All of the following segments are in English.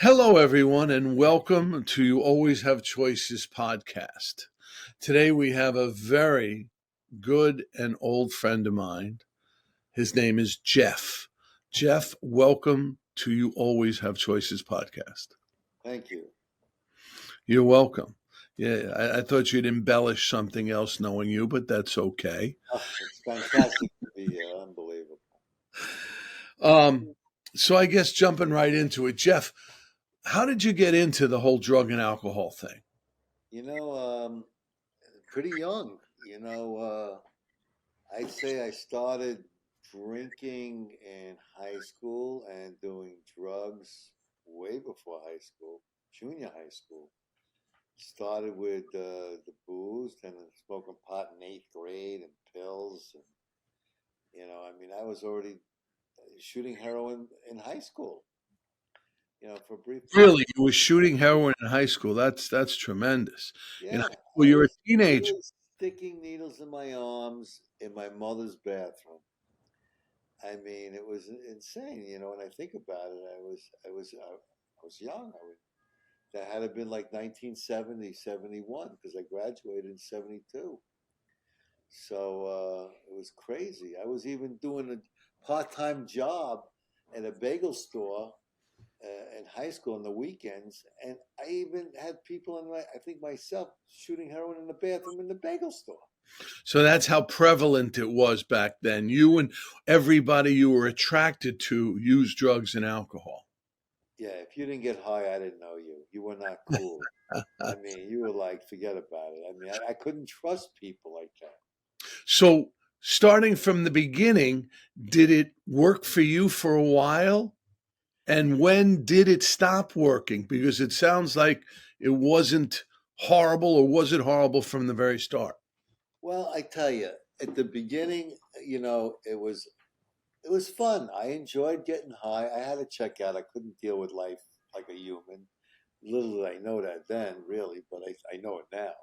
Hello, everyone, and welcome to You Always Have Choices podcast. Today we have a very good and old friend of mine. His name is Jeff. Jeff, welcome to You Always Have Choices podcast. Thank you. You're welcome. Yeah, I thought you'd embellish something else knowing you, but that's okay. Oh, it's fantastic to be here. Unbelievable. Um, so I guess jumping right into it, Jeff, how did you get into the whole drug and alcohol thing? You know, pretty young. I'd say I started drinking in high school and doing drugs way before high school, junior high school. Started with the booze, then smoking pot in eighth grade and pills. And, I was already shooting heroin in high school, for a brief period. Really, you were shooting heroin in high school. That's tremendous. In high Yeah, school, I you're a was teenager. literally sticking needles in my arms in my mother's bathroom. I mean, it was insane. When I think about it, I was young. That had to have been like 1970, 71, because I graduated in 72. So it was crazy. I was even doing a part-time job at a bagel store in high school on the weekends, and I even had people I think myself shooting heroin in the bathroom in the bagel store. So that's how prevalent it was back then. You and everybody you were attracted to used drugs and alcohol. Yeah, if you didn't get high, I didn't know you. You were not cool. I mean, you were like, forget about it. I mean, I couldn't trust people like that. So, starting from the beginning, did it work for you for a while? And when did it stop working? Because it sounds like it wasn't horrible, or was it horrible from the very start? Well, I tell you, at the beginning, it was fun. I enjoyed getting high. I had to check out. I couldn't deal with life like a human. Little did I know that then, really, but I know it now.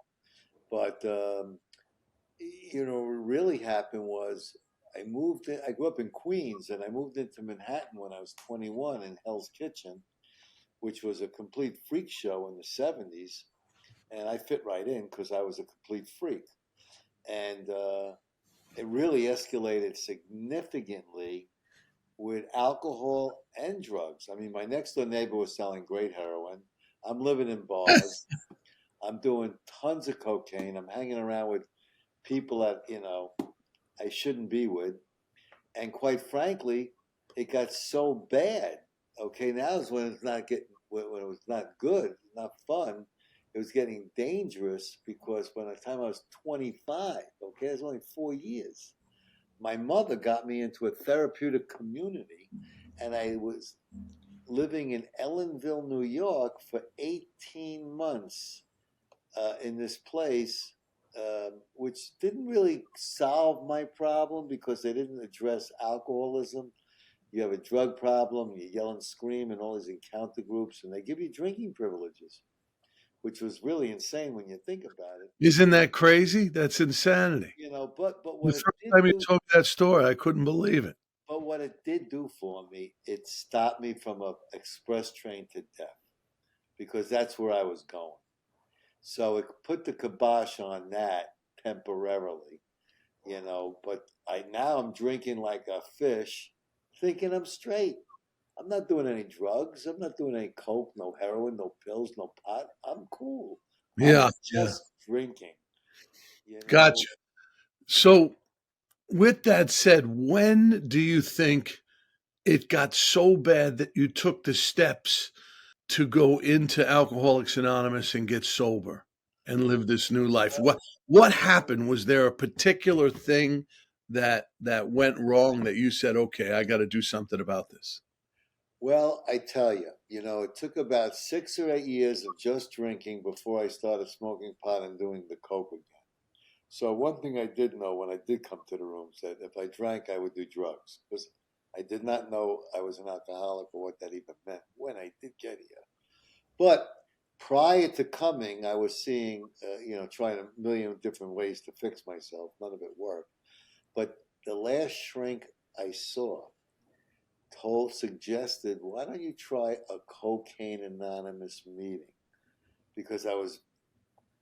But what really happened was I moved in, I grew up in Queens, and I moved into Manhattan when I was 21 in Hell's Kitchen, which was a complete freak show in the 70s. And I fit right in because I was a complete freak. And it really escalated significantly with alcohol and drugs. I mean, my next door neighbor was selling great heroin. I'm living in bars. I'm doing tons of cocaine. I'm hanging around with people that, I shouldn't be with. And quite frankly, it got so bad. Okay, now is when it's not getting when it was not good, not fun. It was getting dangerous because by the time I was 25, okay, it was only 4 years. My mother got me into a therapeutic community, and I was living in Ellenville, New York, for 18 months in this place, which didn't really solve my problem because they didn't address alcoholism. You have a drug problem, you yell and scream in all these encounter groups, and they give you drinking privileges, which was really insane when you think about it. Isn't that crazy? That's insanity. But The what it first did time you do, told me that story, I couldn't believe it. but what it did do for me, it stopped me from a express train to death because that's where I was going. So it put the kibosh on that temporarily, But I'm drinking like a fish, thinking I'm straight. I'm not doing any drugs. I'm not doing any coke, no heroin, no pills, no pot. I'm cool. I'm Yeah, yeah. just drinking, you know. Gotcha. So, with that said, when do you think it got so bad that you took the steps to go into Alcoholics Anonymous and get sober and live this new life? What happened? Was there a particular thing that went wrong that you said, "Okay, I got to do something about this"? Well, I tell you, it took about 6 or 8 years of just drinking before I started smoking pot and doing the coke again. So one thing I did know when I did come to the rooms that if I drank, I would do drugs because I did not know I was an alcoholic or what that even meant when I did get here. But prior to coming, I was seeing, trying a million different ways to fix myself. None of it worked. But the last shrink I saw suggested, why don't you try a Cocaine Anonymous meeting? Because I was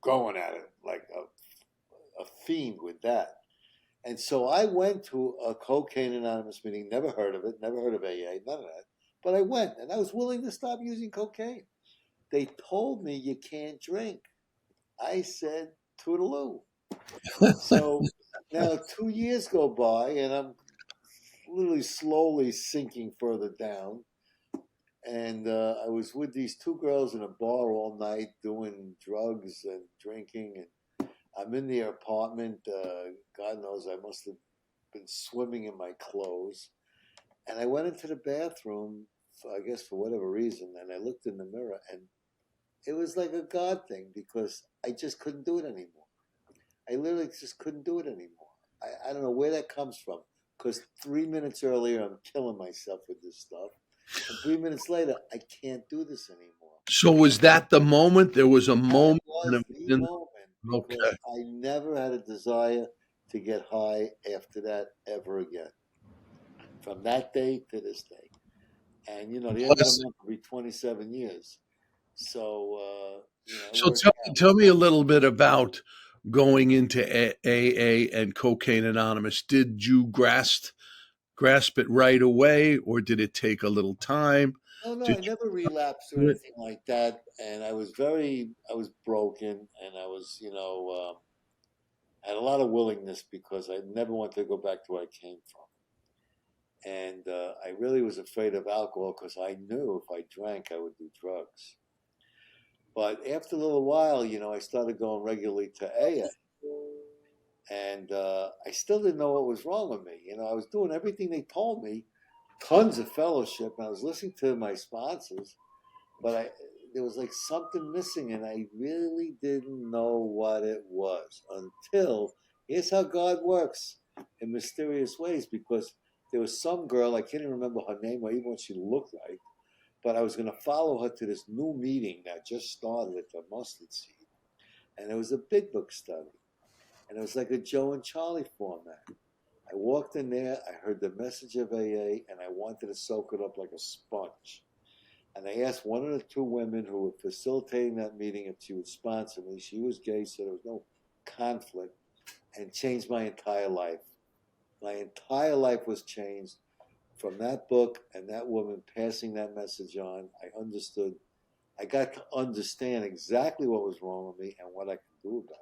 going at it like a fiend with that. And so I went to a Cocaine Anonymous meeting, never heard of it, never heard of AA, none of that. But I went and I was willing to stop using cocaine. They told me you can't drink. I said, toodaloo. So now 2 years go by and I'm literally slowly sinking further down. And I was with these two girls in a bar all night doing drugs and drinking. And I'm in their apartment. God knows I must have been swimming in my clothes. And I went into the bathroom, I guess for whatever reason, and I looked in the mirror, and it was like a God thing because I just couldn't do it anymore. I literally just couldn't do it anymore. I don't know where that comes from because 3 minutes earlier I'm killing myself with this stuff. And 3 minutes later, I can't do this anymore. So was that the moment? There was a That moment when was it was the in. moment because Okay. I never had a desire to get high after that ever again. From that day to this day. And, the end of the Plus, month will be 27 years. So, it so worked out. tell me a little bit about going into AA and Cocaine Anonymous. Did you grasp it right away, or did it take a little time? Oh, no, Did I never relapsed you or do it? anything like that. And I was broken and I was, had a lot of willingness because I never wanted to go back to where I came from. And I really was afraid of alcohol because I knew if I drank, I would do drugs. But after a little while, I started going regularly to AA. And I still didn't know what was wrong with me. I was doing everything they told me, tons of fellowship, and I was listening to my sponsors, but there was like something missing, and I really didn't know what it was until here's how God works in mysterious ways. Because there was some girl, I can't even remember her name or even what she looked like, but I was going to follow her to this new meeting that just started at the Mustard Seed, and it was a big book study, and it was like a Joe and Charlie format. I walked in there, I heard the message of AA, and I wanted to soak it up like a sponge. And I asked one of the two women who were facilitating that meeting if she would sponsor me. She was gay, so there was no conflict, and changed my entire life. My entire life was changed from that book and that woman passing that message on. I got to understand exactly what was wrong with me and what I could do about it.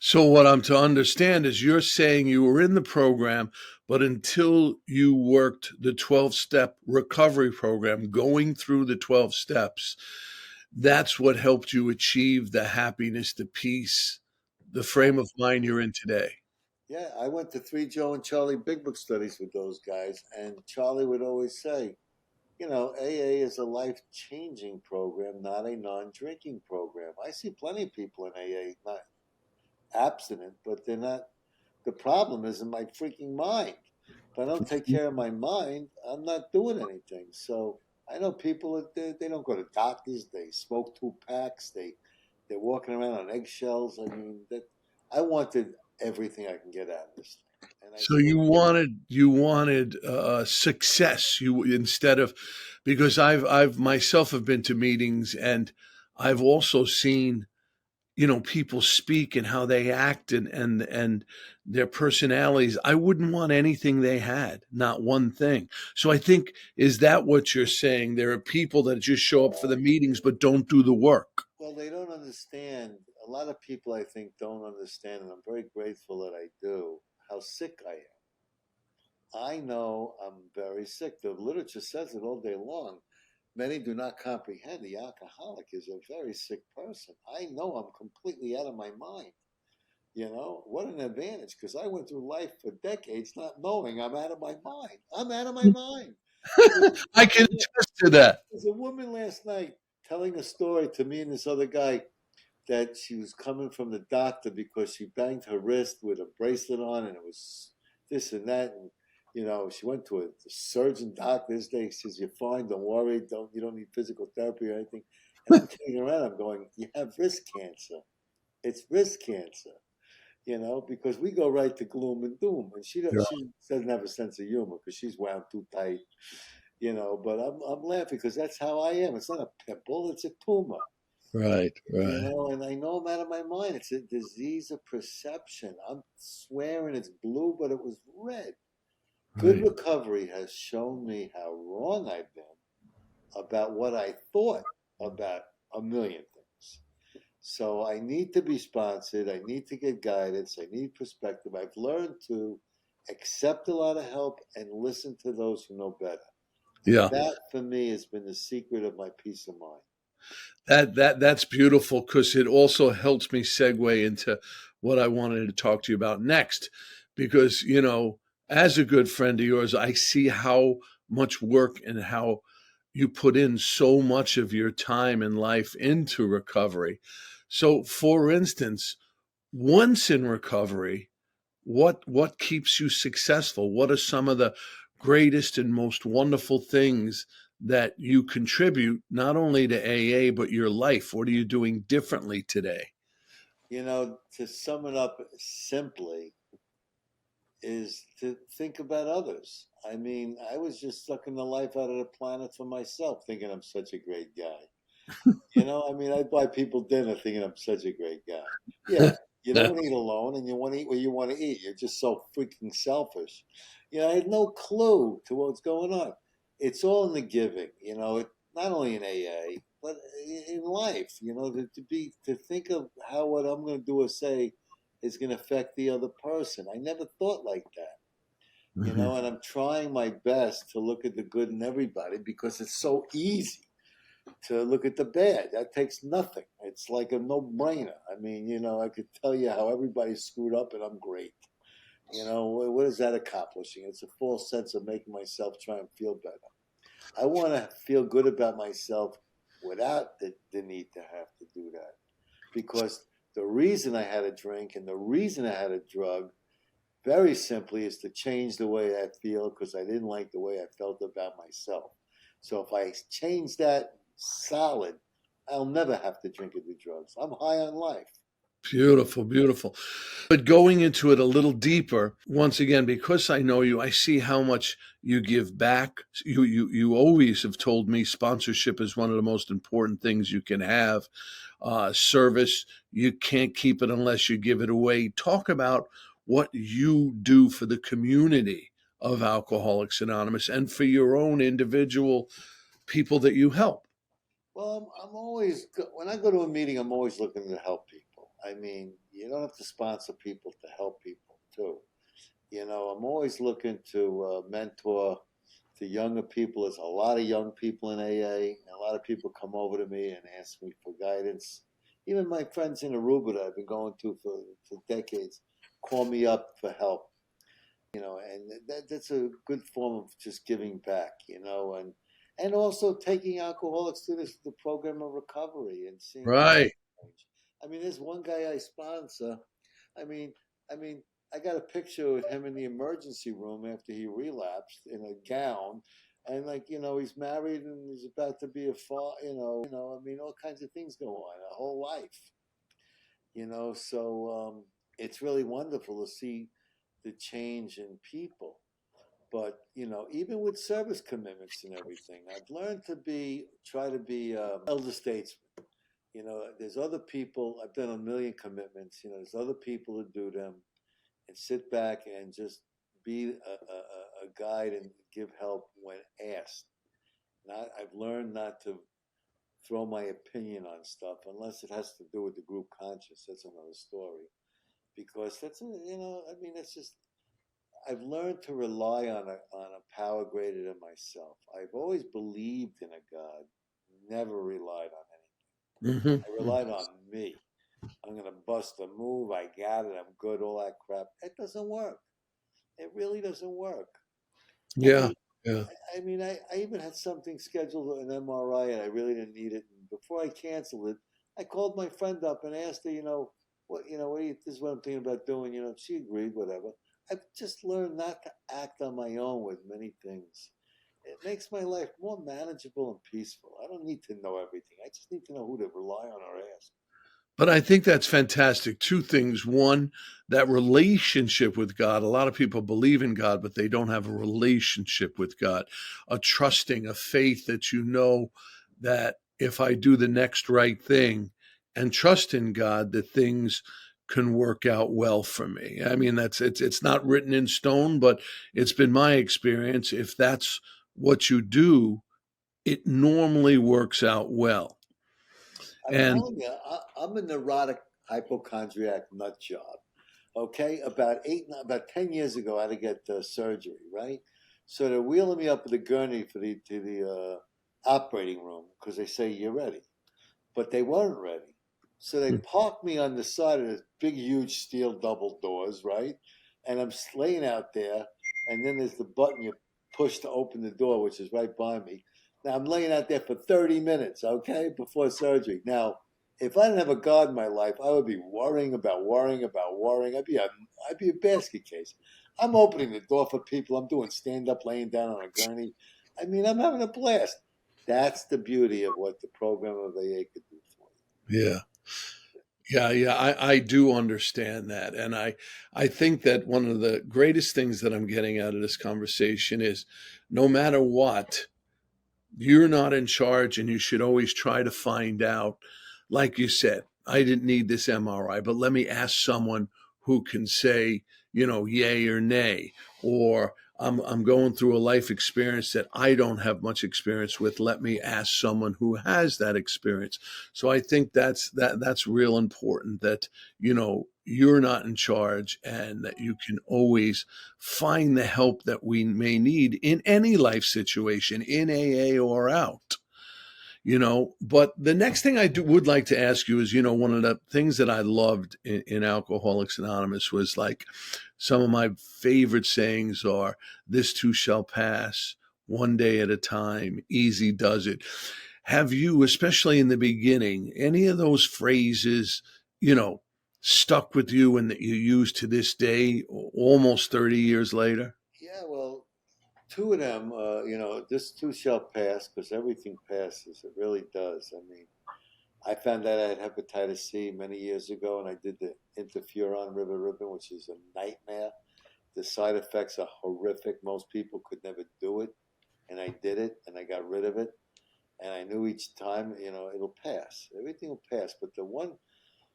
So what I'm to understand is you're saying you were in the program, but until you worked the 12-step recovery program, going through the 12 steps, that's what helped you achieve the happiness, the peace, the frame of mind you're in today. Yeah, I went to three Joe and Charlie Big Book studies with those guys, and Charlie would always say, AA is a life changing program, not a non drinking program. I see plenty of people in AA not abstinent, but they're not. The problem is in my freaking mind. If I don't take care of my mind, I'm not doing anything. So I know people that they don't go to doctors. They smoke 2 packs. They're walking around on eggshells. I mean, that I wanted everything I can get out of this thing, and I So still do. you wanted success. You instead of because I've myself have been to meetings and I've also seen people speak and how they act and their personalities. I wouldn't want anything they had, not one thing. So I think, is that what you're saying? There are people that just show up for the meetings but don't do the work. Well, they don't understand. A lot of people, I think, don't understand, and I'm very grateful that I do, how sick I am. I know I'm very sick. The literature says it all day long. Many do not comprehend the alcoholic is a very sick person. I know I'm completely out of my mind. What an advantage because I went through life for decades not knowing I'm out of my mind. I'm out of my mind. There's, I can attest to that. there's a woman last night telling a story to me and this other guy that she was coming from the doctor because she banged her wrist with a bracelet on and it was this and that. And, she went to a surgeon doctor this day. He says, "You're fine. Don't worry. You don't need physical therapy or anything." And I'm turning around. I'm going, "You have wrist cancer. It's wrist cancer." Because we go right to gloom and doom. And she Yeah. doesn't have a sense of humor because she's wound too tight. But I'm laughing because that's how I am. It's not a pimple, it's a tumor. Right, right, And I know I'm out of my mind. It's a disease of perception. I'm swearing it's blue, but it was red. Good right. recovery has shown me how wrong I've been about what I thought about a million things. So I need to be sponsored. I need to get guidance. I need perspective. I've learned to accept a lot of help and listen to those who know better. And Yeah. that for me has been the secret of my peace of mind. That's beautiful because it also helps me segue into what I wanted to talk to you about next. Because, as a good friend of yours, I see how much work and how you put in so much of your time and life into recovery. So, for instance, once in recovery, what keeps you successful? What are some of the greatest and most wonderful things that you contribute not only to AA but your life? What are you doing differently today? To sum it up simply, is to think about others. I mean, I was just sucking the life out of the planet for myself, thinking I'm such a great guy. I mean, I buy people dinner thinking I'm such a great guy. Yeah, you don't eat alone and you want to eat where you want to eat. You're just so freaking selfish. I had no clue to what's going on. It's all in the giving, not only in AA, but in life, to think of how what I'm going to do or say is going to affect the other person. I never thought like that. Mhm. And I'm trying my best to look at the good in everybody because it's so easy to look at the bad. That takes nothing. It's like a no-brainer. I mean, I could tell you how everybody's screwed up and I'm great. What is that accomplishing? It's a false sense of making myself try and feel better. I want to feel good about myself without the need to have to do that. Because the reason I had a drink and the reason I had a drug, very simply, is to change the way I feel because I didn't like the way I felt about myself. So if I change that solid, I'll never have to drink or do drugs. I'm high on life. Beautiful, beautiful. But going into it a little deeper, once again, because I know you, I see how much you give back. You always have told me sponsorship is one of the most important things you can have. Service, you can't keep it unless you give it away. Talk about what you do for the community of Alcoholics Anonymous and for your own individual people that you help. Well, I'm always, when I go to a meeting, I'm always looking to help people. I mean, you don't have to sponsor people to help people, too. I'm always looking to mentor to younger people. There's a lot of young people in AA. And a lot of people come over to me and ask me for guidance. Even my friends in Aruba that I've been going to for decades call me up for help. And that's a good form of just giving back. And also taking alcoholics through the program of recovery and seeing their Right. change. I mean, there's one guy I sponsor. I mean, I mean, I got a picture with him in the emergency room after he relapsed in a gown, and he's married and he's about to be a father. I mean, all kinds of things go on, a whole life. So it's really wonderful to see the change in people. But even with service commitments and everything, I've learned to try to be elder statesman. There's other people. I've done a million commitments. There's other people who do them, and sit back and just be a guide and give help when asked. I've learned not to throw my opinion on stuff unless it has to do with the group conscience. That's another story. Because I mean, that's just I've learned to rely on a power greater than myself. I've always believed in a God, never relied on Hmm. anything. I relied on me. I'm gonna bust a move. I got it. I'm good. All that crap. It doesn't work. It really doesn't work. I Yeah. mean, Yeah. I even had something scheduled an MRI and I really didn't need it. And before I canceled it, I called my friend up and asked her, this is what I'm thinking about doing. She agreed, whatever. I've just learned not to act on my own with many things. It makes my life more manageable and peaceful. I don't need to know everything. I just need to know who to rely on or ask. But I think that's fantastic. Two things. One, that relationship with God. A lot of people believe in God, but they don't have a relationship with God, a trusting, a faith that you know that if I do the next right thing and trust in God, that things can work out well for me. I mean, it's not written in stone, but it's been my experience. If that's what you do, it normally works out well. I'm And telling you, I'm a neurotic hypochondriac nut job. Okay, about 10 years ago, I had to get surgery, right? So they're wheeling me up with a gurney to the operating room because they say you're ready, but they weren't ready. So they parked me on the side of this big, huge steel double doors, right? And I'm laying out there, and then there's the button you push to open the door, which is right by me. Now I'm laying out there for 30 minutes, okay, before surgery. Now, if I didn't have a God in my life, I would be worrying about worrying about worrying. I'd be a basket case. I'm opening the door for people. I'm doing stand up, laying down on a gurney. I mean, I'm having a blast. That's the beauty of what the program of AA could do for yeah. Yeah, I do understand that. And I think that one of the greatest things that I'm getting out of this conversation is no matter what, you're not in charge and you should always try to find out. Like you said, I didn't need this MRI, but let me ask someone who can say, yay or nay. Or I'm going through a life experience that I don't have much experience with. Let me ask someone who has that experience. So I think that's real important, that you're not in charge and that you can always find the help that we may need in any life situation, in AA or out. But the next thing would like to ask you is, one of the things that I loved in Alcoholics Anonymous was like, some of my favorite sayings are, this too shall pass, one day at a time, easy does it. Have you, especially in the beginning, any of those phrases, you know, stuck with you and that you use to this day, almost 30 years later? you. Yeah, well, two of them, this too shall pass because everything passes. It really does. I mean, I found out I had hepatitis C many years ago, and I did the interferon river ribbon, which is a nightmare. The side effects are horrific. Most people could never do it, and I did it, and I got rid of it. And I knew each time, it'll pass. Everything will pass. But the one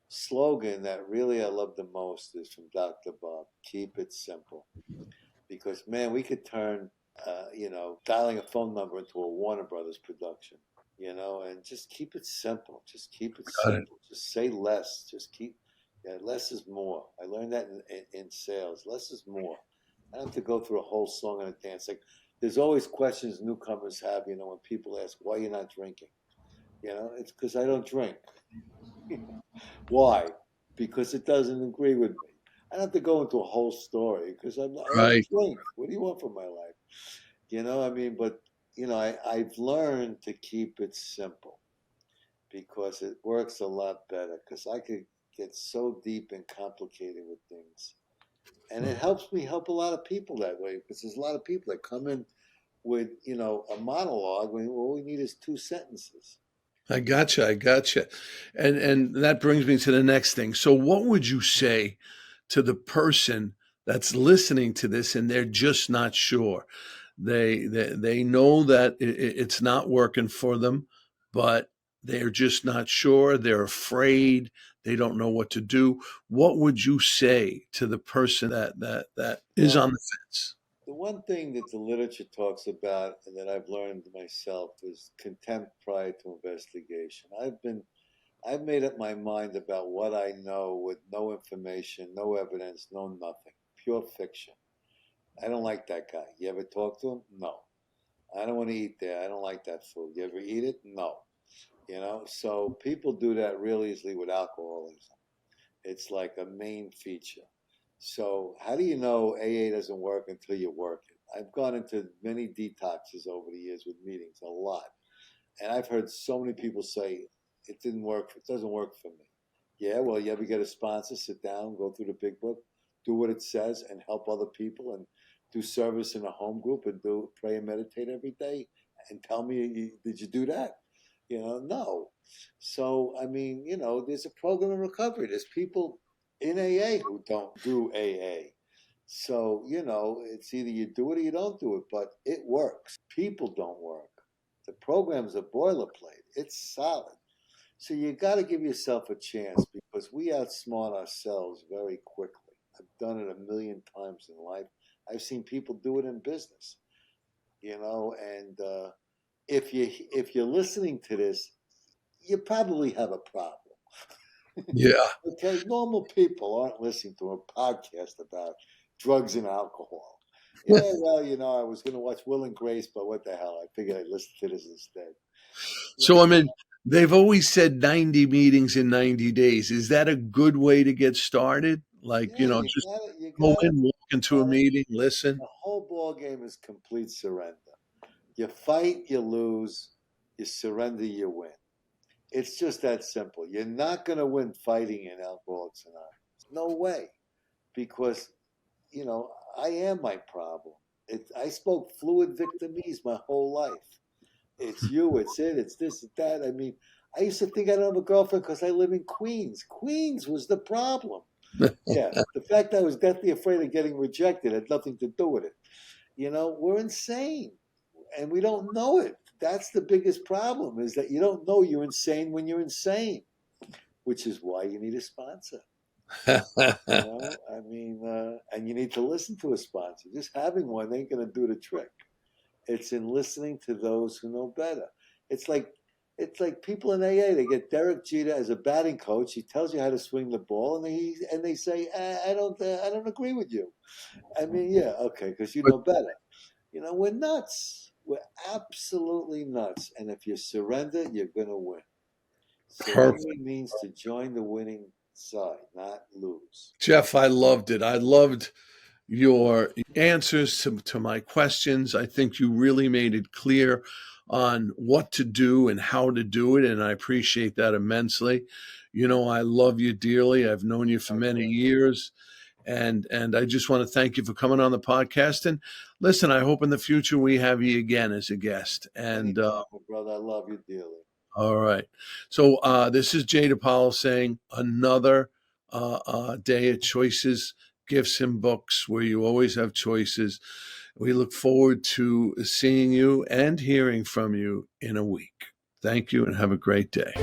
slogan that really I love the most is from Dr. Bob: "Keep it simple." Because man, we could turn, dialing a phone number into a Warner Brothers production. And just keep it simple. Just keep it Got it. simple. Just say less. Yeah, less is more. I learned that in sales. Less is more. I don't have to go through a whole song and a dance. Like, there's always questions newcomers have, when people ask, why you're not drinking? It's because I don't drink. Why? Because it doesn't agree with me. I don't have to go into a whole story because I don't Right. drink. What do you want from my life? I mean, but, I've learned to keep it simple because it works a lot better because I could get so deep and complicated with things. And it helps me help a lot of people that way because there's a lot of people that come in with, a monologue when all we need is two sentences. I gotcha. I gotcha. And that brings me to the next thing. So what would you say to the person that's listening to this and they're just not sure? They know that it's not working for them, but they're just not sure. They're afraid. They don't know what to do. What would you say to the person that is on Well, the fence? the one thing that the literature talks about and that I've learned myself is contempt prior to investigation. I've made up my mind about what I know with no information, no evidence, no nothing. Pure fiction. I don't like that guy. You ever talk to him? No. I don't want to eat there. I don't like that food. You ever eat it? No. So people do that real easily with alcoholism. It's like a main feature. So how do you know AA doesn't work until you work it? I've gone into many detoxes over the years with meetings, a lot. And I've heard so many people say it didn't work. It doesn't work for me. Yeah, well, you ever get a sponsor, sit down, go through the big book, do what it says, and help other people, and do service in a home group, and do pray and meditate every day, and tell me, did you do that? No. So, I mean, there's a program in recovery. There's people in AA who don't do AA. So, it's either you do it or you don't do it, but it works. People don't work. The program's a boilerplate. It's solid. So you got to give yourself a chance because we outsmart ourselves very quickly. I've done it a million times in life. I've seen people do it in business, and if you're listening to this, you probably have a problem. Yeah. Okay, normal people aren't listening to a podcast about drugs and alcohol. Yeah, well, I was going to watch Will and Grace, but what the hell? I figured I'd listen to this instead. You So, I know, mean, they've always said 90 meetings in 90 days. Is that a good way to get started? Like, yeah, you just got it. You go got it. in, walk You into a got it. meeting, listen. The whole ball game is complete surrender. You fight, you lose. You surrender, you win. It's just that simple. You're not going to win fighting in Alcoholics Anonymous. No way, because I am my problem. I spoke fluid victimese my whole life. It's you, it's it, it's this, it's that. I mean, I used to think I don't have a girlfriend because I live in Queens. Queens was the problem. Yeah, the fact I was deathly afraid of getting rejected had nothing to do with it. We're insane, and we don't know it. That's the biggest problem: is that you don't know you're insane when you're insane, which is why you need a sponsor. I mean, and you need to listen to a sponsor. Just having one ain't going to do the trick. It's in listening to those who know better. It's like it's like people in AA. They get Derek Jeter as a batting coach. He tells you how to swing the ball, and they say, I don't agree with you. I mean, yeah, okay, because you But know better. We're nuts. We're absolutely nuts. And if you surrender, you're gonna win. perfect. Surrendering means to join the winning side, not lose. Jeff, I loved it. I loved your answers to my questions. I think you really made it clear on what to do and how to do it. And I appreciate that immensely. I love you dearly. I've known you for My many pleasure. years. And I just want to thank you for coming on the podcast. And listen, I hope in the future we have you again as a guest. And Anytime, my brother. I love you dearly. all right. So this is Jay DePaulo saying another day of choices, gifts, and books where you always have choices. We look forward to seeing you and hearing from you in a week. Thank you and have a great day.